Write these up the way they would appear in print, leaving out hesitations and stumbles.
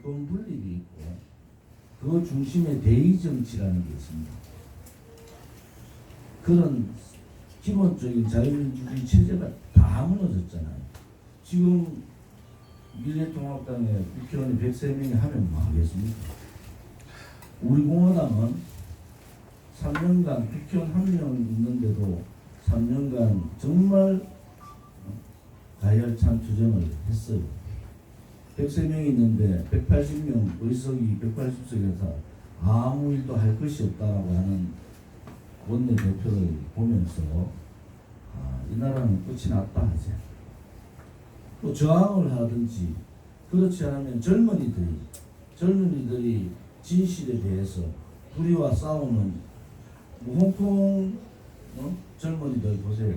정권 분립이 있고 그 중심에 대의 정치라는 게 있습니다. 그런 기본적인 자유민주주의 체제가 다 무너졌잖아요. 지금 미래통합당에 국회의원이 103명이 하면 뭐 하겠습니까? 우리 공화당은 3년간 국회의원 1명 있는데도 3년간 정말 가열찬 투쟁을 했어요. 103명이 있는데 180명 의석이 180석에서 아무 일도 할 것이 없다라고 하는 원내대표를 보면서 이 나라는 끝이 났다 하지. 또 저항을 하든지 그렇지 않으면 젊은이들이 진실에 대해서 불의와 싸우는 홍콩 젊은이들 보세요.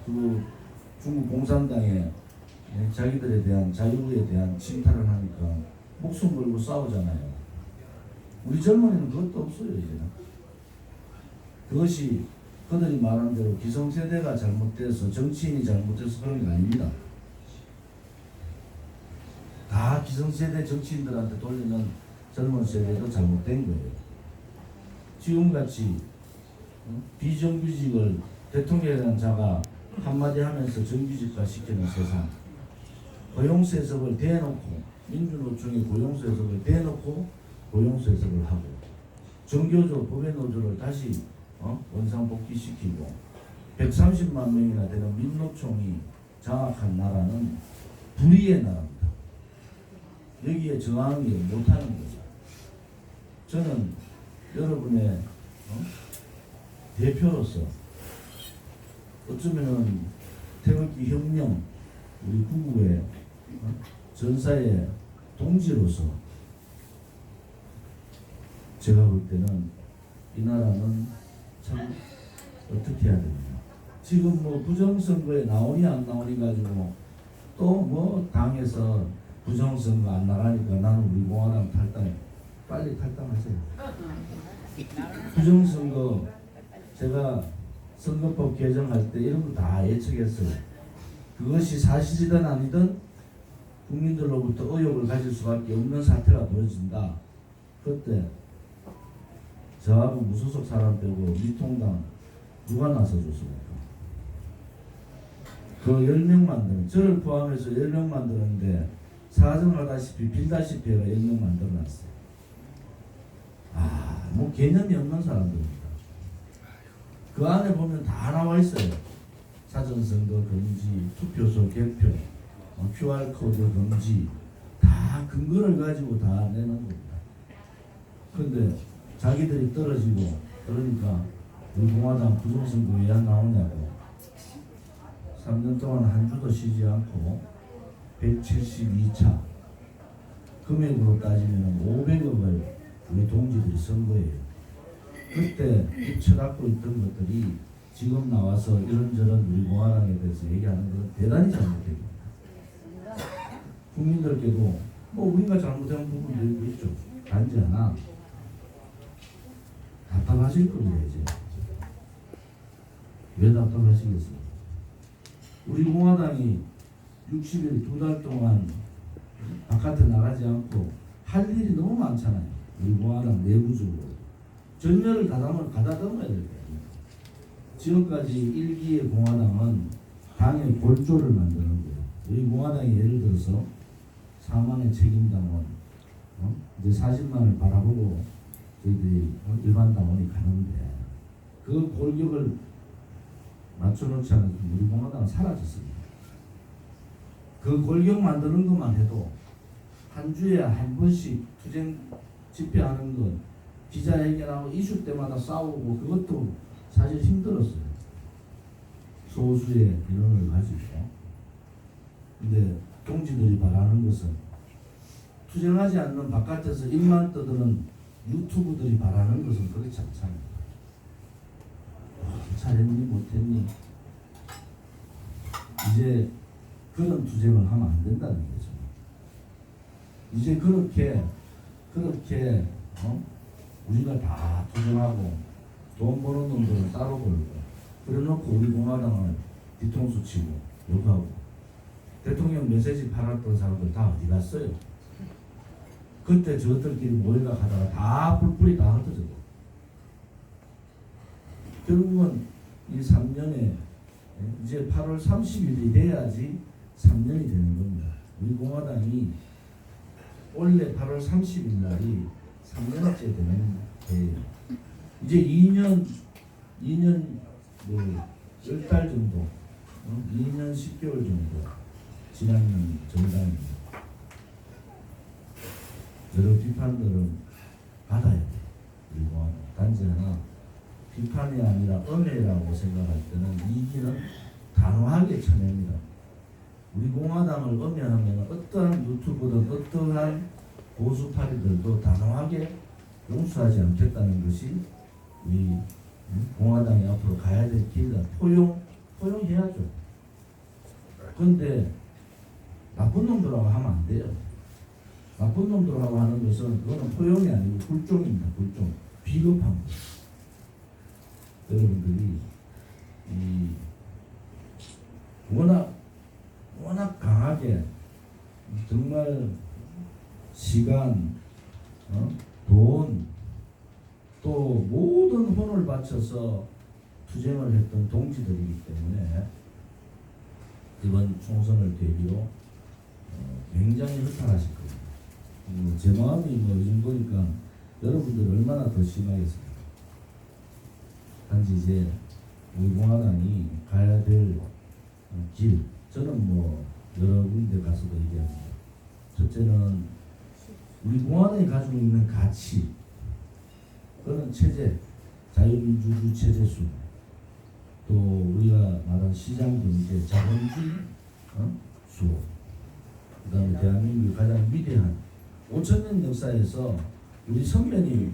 그 중국 공산당에 자기들에 대한 자유에 대한 침탈을 하니까 목숨 걸고 싸우잖아요. 우리 젊은이는 그것도 없어요. 이제는 그것이 그들이 말한 대로 기성세대가 잘못돼서 정치인이 잘못돼서 그런 게 아닙니다. 다 기성세대 정치인들한테 돌리는 젊은 세대도 잘못된 거예요. 지금같이 비정규직을 대통령이라는 자가 한마디 하면서 정규직화 시키는 세상, 고용세습을 대놓고 민주노총의 고용세습을 대놓고 고용세습을 하고 정교조 법외노조를 다시 원상복귀시키고 130만 명이나 되는 민노총이 장악한 나라는 불의의 나라입니다. 여기에 저항이 못하는 거죠. 저는 여러분의 대표로서 어쩌면은 태극기 혁명 우리 구국의 전사의 동지로서 제가 볼 때는 이 나라는 참 어떻게 해야 됩니까? 지금 뭐 부정선거에 나오니 안 나오니 가지고 또 뭐 당에서 부정선거 안 나가니까 나는 우리 공화당 탈당, 빨리 탈당하세요. 부정선거 제가 선거법 개정할 때 이런 거 다 예측했어요. 그것이 사실이든 아니든 국민들로부터 의혹을 가질 수밖에 없는 사태가 벌어진다. 그때 저하고 무소속 사람 빼고 미통당 누가 나서줬습니까? 그 10명 만드는, 저를 포함해서 10명 만드는데 사정하다시피 빌다시피 해가 10명 만들어놨어요. 뭐 개념이 없는 사람들입니다. 그 안에 보면 다 나와 있어요. 사전선거 금지, 투표소 개표, QR코드 금지, 다 근거를 가지고 다 내는 겁니다. 그런데 자기들이 떨어지고 그러니까 우리 공화당 부정선거 왜 안 나오냐고 3년 동안 한 주도 쉬지 않고 172차 금액으로 따지면 500억을 우리 동지들이 쓴 거예요. 그때 입혀갖고 있던 것들이 지금 나와서 이런저런 우리 공화당에 대해서 얘기하는 건 대단히 잘못됩니다. 국민들께도 뭐 우리가 잘못한 부분도 있죠. 단지 하나 답답하실 겁니다. 이제 왜 답답하시겠어요? 우리 공화당이 60일 2달 동안 바깥에 나가지 않고 할 일이 너무 많잖아요. 우리 공화당 내부적으로 전열을 가다듬어야 될 거예요. 지금까지 1기의 공화당은 당의 골조를 만드는 거예요. 우리 공화당이 예를 들어서 4만의 책임당원, 이제 40만을 바라보고 저희들이 일반 당원이 가는데 그 골격을 맞춰놓지 않으면 우리 공화당은 사라졌습니다. 그 골격 만드는 것만 해도 한 주에 한 번씩 투쟁 집회하는 것, 기자회견하고 이슈 때마다 싸우고 그것도 사실 힘들었어요. 소수의 인원을 가지고. 근데 동지들이 바라는 것은 투쟁하지 않는 바깥에서 입만 떠드는 유튜브들이 바라는 것은 그렇지 않잖아요. 잘했니 못했니 이제 그런 투쟁을 하면 안 된다는 거죠. 이제 그렇게 우리가 다 투쟁하고 돈 버는 놈들은 따로 벌고 그래놓고 우리 공화당을 뒤통수 치고 욕하고 대통령 메시지 팔았던 사람들 다 어디 갔어요? 그때 저들끼리 모여가 하다가 다 뿔뿔이 다 흩어졌고 결국은 이 3년에 이제 8월 30일이 돼야지 3년이 되는 겁니다. 우리 공화당이 원래 8월 30일 날이 3년째 되는 해예요. 이제 2년 뭐 10달 정도, 2년 10개월 정도 지나는 정당입니다. 여러 비판들은 받아야 돼. 그리고 단지 하나 비판이 아니라 음해라고 생각할 때는 이기는 단호하게 쳐냅니다. 우리 공화당을 음해하면 어떠한 유튜브든 어떠한 보수파리들도 단호하게 용서하지 않겠다는 것이 우리 공화당이 앞으로 가야 될 길이다. 포용해야죠. 그런데 나쁜 놈들하고 하면 안 돼요. 나쁜 놈들하고 하는 것은 그거는 포용이 아니고 굴종입니다. 굴종. 비겁한 거. 여러분들이 워낙 강하게 정말 시간, 돈, 또 모든 혼을 바쳐서 투쟁을 했던 동지들이기 때문에 이번 총선을 계기로 굉장히 허탈하실 겁니다. 제 마음이 요즘 보니까 여러분들 얼마나 더 심하겠습니까? 단지 이제 우리 공화당이 가야 될 길, 저는 뭐 여러 군데 가서도 얘기합니다. 첫째는 우리 공화당이 가지고 있는 가치, 그런 체제, 자유민주주의 체제수, 또 우리가 말한 시장경제, 자본주의 수호, 그 다음에 대한민국의 가장 위대한 5,000년 역사에서 우리 선배님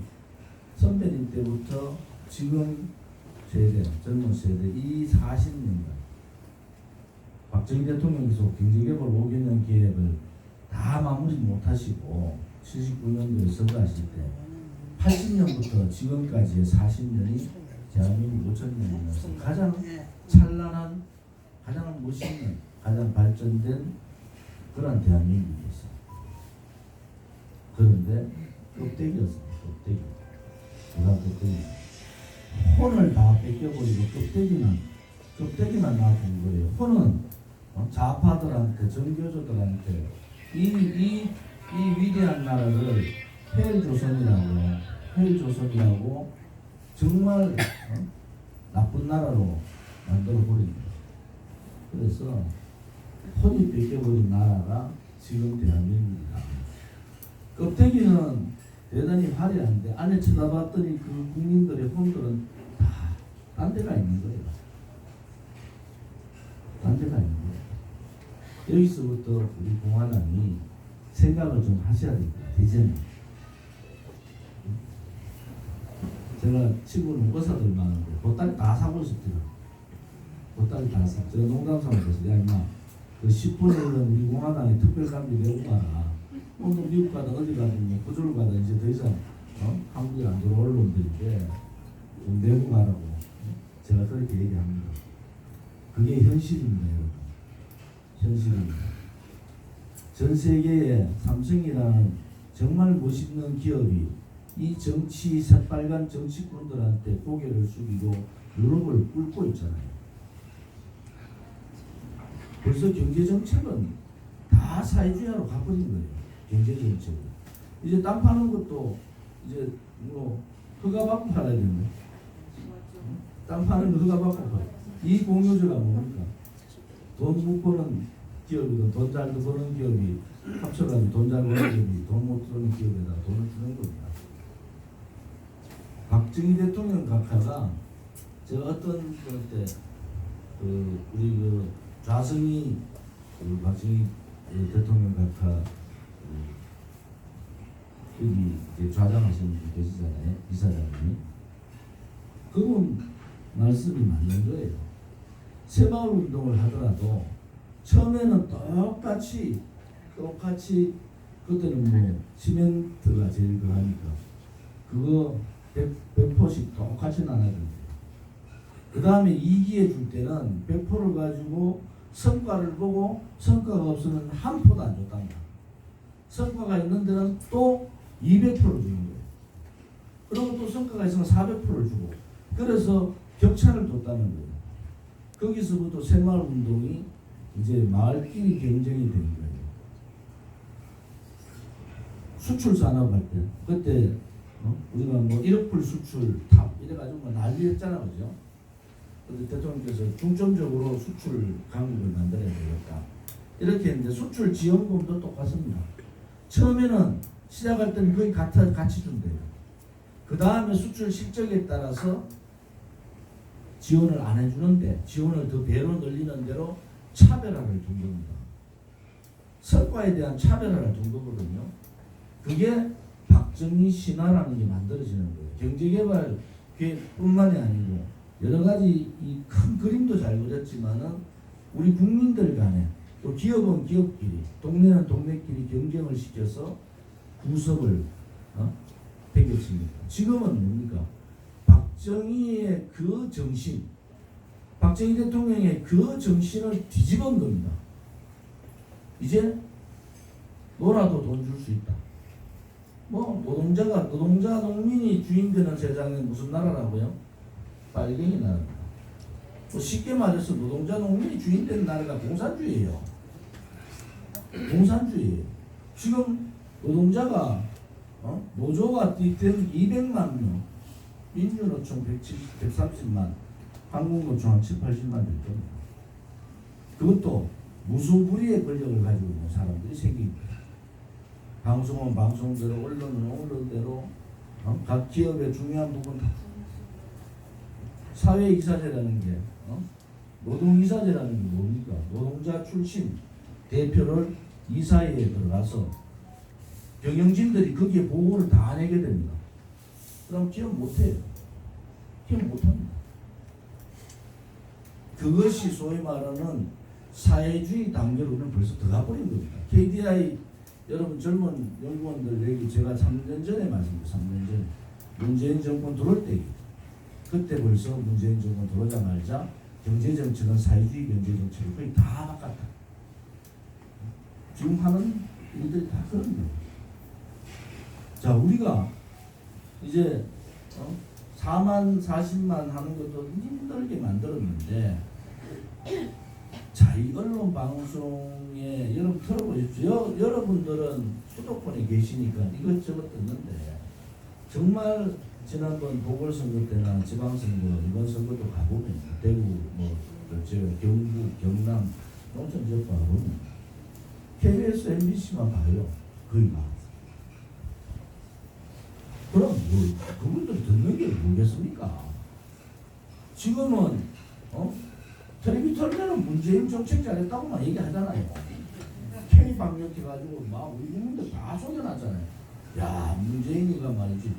때부터 지금 세대, 젊은 세대 이 40년간 박정희 대통령께서 경제개발 5개년 계획을 다 마무리 못하시고 79년도에 선거하실 때 80년부터 지금까지의 40년이 대한민국 5,000년이면서 가장 찬란한, 가장 멋있는, 가장 발전된 그런 대한민국이었어요. 그런데 껍데기였습니다. 껍데기. 누가 껍데기. 혼을 다 뺏겨버리고 껍데기만 놔둔 거예요. 혼은 좌파들한테, 정교조들한테 이 위대한 나라를 헬조선이라고 정말 나쁜 나라로 만들어버립니다. 그래서 혼이 뺏겨버린 나라가 지금 대한민국이다. 껍데기는 대단히 화려한데 안에 쳐다봤더니 그 국민들의 혼들은 다 딴 데가 있는 거예요. 딴 데가 있는 거예요. 여기서부터 우리 공화당이 생각을 좀 하셔야 됩니다. 대전에. 제가 친구는 의사들 많은데 보따리 다 사고 싶더라고요. 보따리 다 사. 제가 농담삼아서 야 임마 그 10분에 있는 우리 공화당의 특별감비 내고 가라. 오늘 미국 가든 어디 가든 뭐 그쪽으로 가든 이제 더 이상 한국에 안 들어올 놈들인데 좀 내고 가라고 제가 그렇게 얘기합니다. 그게 현실입니다, 여러분. 현실입니다. 전 세계에 삼성이라는 정말 멋있는 기업이 이 새빨간 정치꾼들한테 고개를 숙이고 유럽을 꿇고 있잖아요. 벌써 경제정책은 다 사회주의로 가버린 거예요. 경제정책은. 이제 땅 파는 것도 이제 뭐 허가받고 팔아야 되는데. 땅 파는 거 허가받고 팔아요. 이 공유제가 뭡니까? 돈 못 버는 기업이든 돈 잘 버는 기업이 합쳐가지고 돈 잘 버는 기업이 돈 못 버는 기업에다 돈을 주는 겁니다. 박정희 대통령 각하가 제가 어떤 그때 우리 그 좌성이 박정희 대통령 각하 여기 이제 좌장하시는 분 계시잖아요. 이사장님이. 그분 말씀이 맞는 거예요. 새마을 운동을 하더라도 처음에는 똑같이 그때는 뭐 시멘트가 제일 그하니까 그거 100포씩 똑같이 나눠야 된대요. 그 다음에 2기에 줄 때는 100포를 가지고 성과를 보고 성과가 없으면 한 포도 안 줬답니다. 성과가 있는 데는 또 200%를 주는 거예요. 그리고 또 성과가 있으면 400%를 주고, 그래서 격차를 뒀다는 거예요. 거기서부터 새마을 운동이 이제 마을끼리 경쟁이 된 거예요. 수출 산업 할 때, 그때 우리가 뭐 1억 불 수출 탑 이래가지고 뭐 난리였잖아, 그죠? 근데 대통령께서 중점적으로 수출 강국을 만들어야 되겠다 이렇게 했는데, 수출 지원금도 똑같습니다. 처음에는 시작할 때는 거의 같이 준대요. 그 다음에 수출 실적에 따라서 지원을 안 해주는데, 지원을 더 배로 늘리는 대로 차별화를 둔 겁니다. 성과에 대한 차별화를 둔 거거든요. 그게 박정희 신화라는 게 만들어지는 거예요. 경제개발 계획뿐만이 아니고 여러 가지 이 큰 그림도 잘 그렸지만은 우리 국민들 간에, 또 기업은 기업끼리, 동네는 동네끼리 경쟁을 시켜서 구석을 베겼습니다. 지금은 뭡니까? 박정희의 그 정신, 박정희 대통령의 그 정신을 뒤집은 겁니다. 이제 놀아도 돈 줄 수 있다. 뭐 노동자 농민이 주인되는 세상에 무슨 나라라고요? 빨갱이 나라입니다. 뭐 쉽게 말해서 노동자 농민이 주인되는 나라가 공산주의예요. 공산주의예요. 지금 노동자가 노조가 된 200만 명, 민주노총 130만, 한국노총 한 7, 80만 될 겁니다. 그것도 무소불위의 권력을 가지고 있는 사람들이 생긴 거예요. 방송은 방송대로, 언론은 언론대로, 각 기업의 중요한 부분 다. 사회이사제라는 게, 노동이사제라는 게 뭡니까? 노동자 출신 대표를 이사회에 들어가서 경영진들이 거기에 보고를 다 내게 됩니다. 그럼 기업 못해요. 기업 못합니다. 그것이 소위 말하는 사회주의 단계로는 벌써 들어가 버린 겁니다. KDI 여러분 젊은 연구원들 얘기 제가 3년 전에 말씀드렸어요. 3년 전에 문재인 정권 들어올 때, 그때 벌써 문재인 정권 들어오자마자 경제정책은 사회주의 경제정책을 거의 다 바꿨다. 지금 하는 일들이 다 그런 거예요. 자, 우리가 이제 4만 40만 하는 것도 힘들게 만들었는데, 자, 이 언론 방송에 여러분 들어보십시오. 여러분들은 수도권에 계시니까 이것저것 듣는데, 정말 지난번 보궐선거 때나 지방선거, 이번 선거도 가보면 대구, 경북, 경남, 농촌 지역 가보면 KBS, MBC만 봐요. 거의 다. 그럼 그분들 듣는 게 뭐겠습니까? 지금은 텔레비 털면은 문재인 정책 잘했다고만 얘기하잖아요. K 방역해가지고 막 우리 국민들 다 속여놨잖아요. 야, 문재인이가 말이지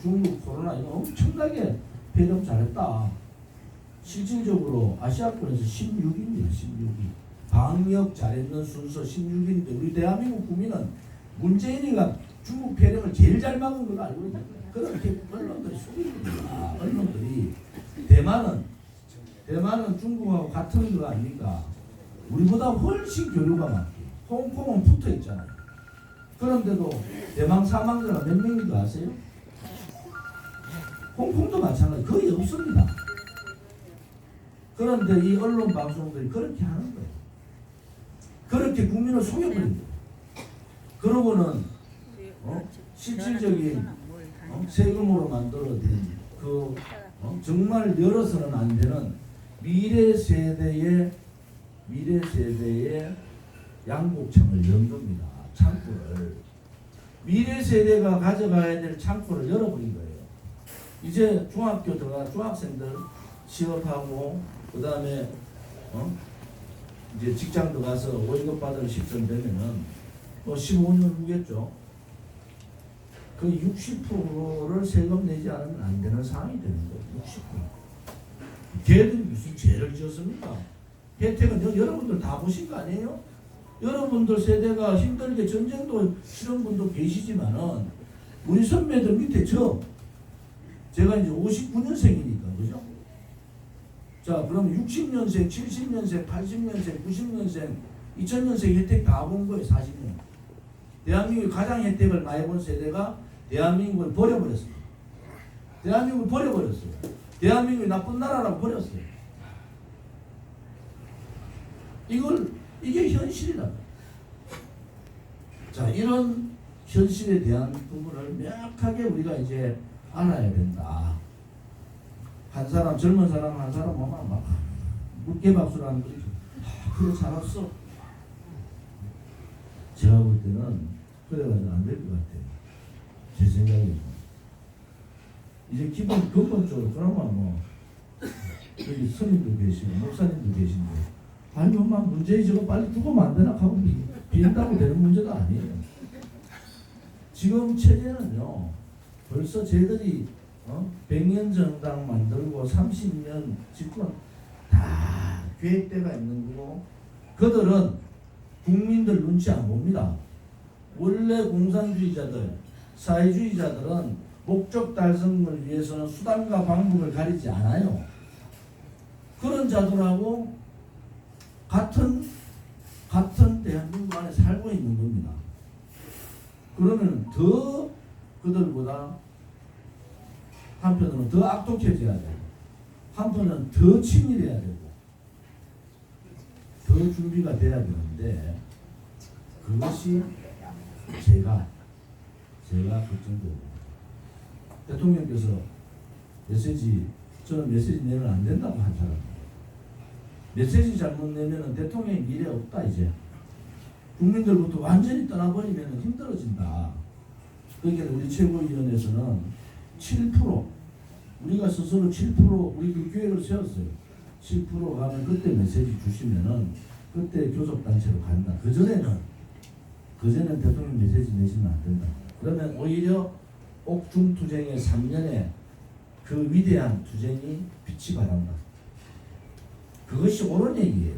중국 코로나 이거 엄청나게 배정 잘했다. 실질적으로 아시아권에서 16위입니다. 16위. 방역 잘했는 순서 16위인데 우리 대한민국 국민은 문재인이가 중국 폐렴을 제일 잘 막은 걸로 알고 있다. 그렇게 언론들이 속입니다. 언론들이 대만은 중국하고 같은 거 아닙니까? 우리보다 훨씬 교류가 많고 홍콩은 붙어 있잖아요. 그런데도 대만 사망자가 몇 명인 거 아세요? 홍콩도 마찬가지, 거의 없습니다. 그런데 이 언론 방송들이 그렇게 하는 거예요. 그렇게 국민을 속여버린 거예요. 그러고는 실질적인 세금으로 만들어진 그 정말 열어서는 안 되는 미래 세대의 양곡창을 연 겁니다. 창구를. 미래 세대가 가져가야 될 창구를 열어버린 거예요. 이제 중학교 들어가 중학생들 취업하고 그 다음에 이제 직장 들어가서 월급 받을 시점 되면은 15년 후겠죠. 그 60%를 세금 내지 않으면 안 되는 상황이 되는 거예요. 60%. 걔들이 무슨 죄를 지었습니까? 혜택은 여러분들 다 보신 거 아니에요? 여러분들 세대가 힘들게 전쟁도 치른 분도 계시지만은 우리 선배들 밑에 제가 이제 59년생이니까 그죠? 자, 그럼 60년생, 70년생, 80년생, 90년생, 2000년생 혜택 다 본 거예요. 40년. 대한민국의 가장 혜택을 많이 본 세대가 대한민국을 버려버렸어요. 대한민국을 버려버렸어요. 대한민국이 나쁜 나라라고 버렸어요. 이게 현실이다. 자, 이런 현실에 대한 부분을 명확하게 우리가 이제 알아야 된다. 한 사람, 젊은 사람 한 사람 오면 막 물개박수를 하는 거지. 그래 잘했어. 제가 볼 때는 그래가지고 안 될 것 같아요. 제 생각에는. 이제 근본적으로 그러면 뭐 여기 스님도 계시고 목사님도 계신데 아니 엄마 문제이 저거 빨리 두고만 안 되나 하고 비한다고 되는 문제가 아니에요. 지금 체제는요 벌써 쟤들이 100년 정당 만들고 30년 집권 다 계획대가 있는 거고 그들은 국민들 눈치 안 봅니다. 원래 공산주의자들 사회주의자들은 목적 달성을 위해서는 수단과 방법을 가리지 않아요. 그런 자들하고 같은 대한민국 안에 살고 있는 겁니다. 그러면 더 그들보다 한편으로는 더 악독해져야 되고 한편은 더 친밀해야 되고 더 준비가 돼야 되는데 그것이 제가 걱정되고 대통령께서 저는 메시지 내면 안 된다고 한 사람. 메시지 잘못 내면은 대통령의 미래 없다 이제. 국민들부터 완전히 떠나버리면 힘들어진다. 그러니까 우리 최고위원회에서는 7% 우리가 스스로 7% 우리 그 계획을 세웠어요. 7% 가면 그때 메시지 주시면은 그때 교섭단체로 간다. 그전에는 대통령 메시지 내시면 안 된다. 그러면 오히려 옥중투쟁의 3년의 그 위대한 투쟁이 빛이 발한다. 그것이 옳은 얘기예요.